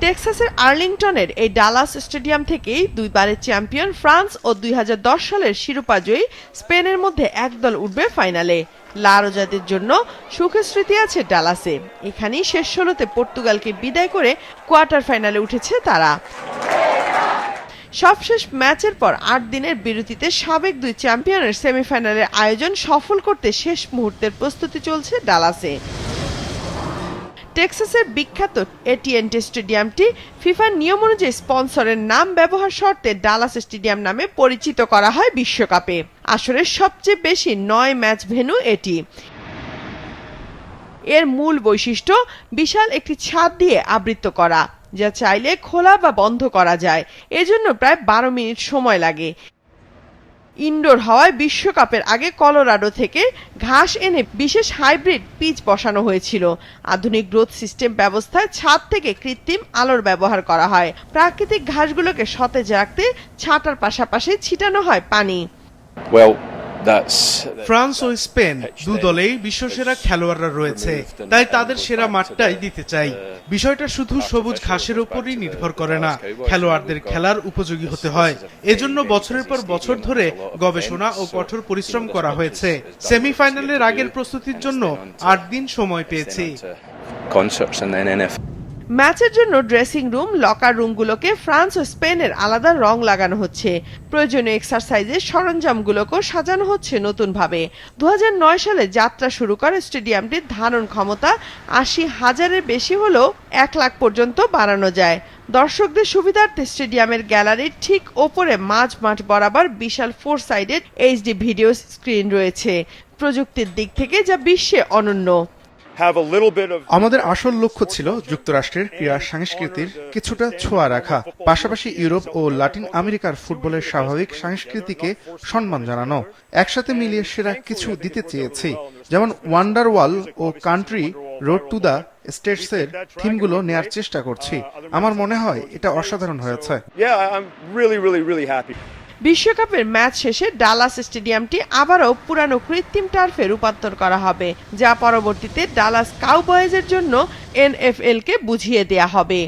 টেক্সাসের আর্লিংটনের এই Dallas stadium থেকেই দুইবারের champion France ও ২০১০ সালের শিরোপাজয়ী স্পেনের মধ্যে একদল উঠবে ফাইনালে। লা রোজাদের জন্য সুখের স্মৃতি আছে ডালাসে। এখানেই শেষ ষোলোতে পর্তুগালকে বিদায় করে কোয়ার্টার ফাইনালে উঠেছে তারা। সবশেষ ম্যাচের পর ৮ দিনের বিরতিতে সাবেক দুই চ্যাম্পিয়নের সেমিফাইনালের আয়োজন সফল করতে শেষ মুহূর্তের প্রস্তুতি চলছে ডালাসে। টেক্সাসের বিখ্যাত এটিএনটি স্টেডিয়ামটি ফিফার নিয়ম অনুযায়ী স্পন্সরের নাম ব্যবহার শর্তে ডালাস স্টেডিয়াম নামে পরিচিত করা হয় বিশ্বকাপে। আসরের সবচেয়ে বেশি ৯ ম্যাচ ভেন্যু এটি। এর মূল বৈশিষ্ট্য বিশাল একটি ছাদ দিয়ে আবৃত করা, যা চাইলে খোলা বা বন্ধ করা যায়। এজন্য প্রায় ১২ মিনিট সময় লাগে। ইনডোর হওয়ায় বিশ্বকাপের আগে কলোরাডো থেকে ঘাস এনে বিশেষ হাইব্রিড পিচ বসানো হয়েছিল। আধুনিক গ্রোথ সিস্টেম ব্যবস্থায় ছাদ থেকে কৃত্রিম আলোর ব্যবহার করা হয়। প্রাকৃতিক ঘাসগুলোকে সতেজ রাখতে ছাটার পাশাপাশি ছিটানো হয় পানি। ফ্রান্স ও স্পেন দু দলেই বিশ্বসেরা খেলোয়াড়রা রয়েছে, তাই তাদের সেরা মাঠটাই দিতে চাই। বিষয়টা শুধু সবুজ ঘাসের উপরই নির্ভর করে না, খেলোয়াড়দের খেলার উপযোগী হতে হয়। এজন্য বছরের পর বছর ধরে গবেষণা ও কঠোর পরিশ্রম করা হয়েছে। সেমিফাইনালের আগের প্রস্তুতির জন্য ৮ দিন সময় পেয়েছি। ম্যাচের জন্য ড্রেসিং রুম, লকার রুমগুলোকে ফ্রান্স ও স্পেনের আলাদা রং লাগানো হচ্ছে। প্রয়োজনীয় এক্সারসাইজের সরঞ্জামগুলোকেও সাজানো হচ্ছে নতুনভাবে। ২০০৯ সালে যাত্রা শুরু করে স্টেডিয়ামটির ধারণ ক্ষমতা ৮০,০০০-এর বেশি হলেও ১ লাখ পর্যন্ত বাড়ানো যায়। দর্শকদের সুবিধার্থে স্টেডিয়ামের গ্যালারির ঠিক ওপরে মাঝ মাঠ বরাবর বিশাল 4 সাইডেড এইচডি ভিডিও স্ক্রিন রয়েছে, প্রযুক্তির দিক থেকে যা বিশ্বে অনন্য। আমাদের আসল লক্ষ্য ছিল যুক্তরাষ্ট্রের ক্রীড়া সংস্কৃতির কিছুটা ছোঁয়া রাখা, পাশাপাশি ইউরোপ ও লাতিন আমেরিকার ফুটবলের স্বাভাবিক সংস্কৃতিকে সম্মান জানানো। একসাথে মিলিয়ে সেরা কিছু দিতে চেয়েছি, যেমন ওয়ান্ডার ওয়াল ও কান্ট্রি রোড টু দ্য স্টেটসের থিমগুলো নেয়ার চেষ্টা করছি। আমার মনে হয় এটা অসাধারণ হয়েছে। বিশ্বকাপের ম্যাচ শেষে ডালাস স্টেডিয়ামটি আবারও পুরানো কৃত্রিম টার্ফে রূপান্তর করা হবে, যা পরবর্তীতে ডালাস কাউবয়েজের জন্য এনএফএল কে বুঝিয়ে দেয়া হবে।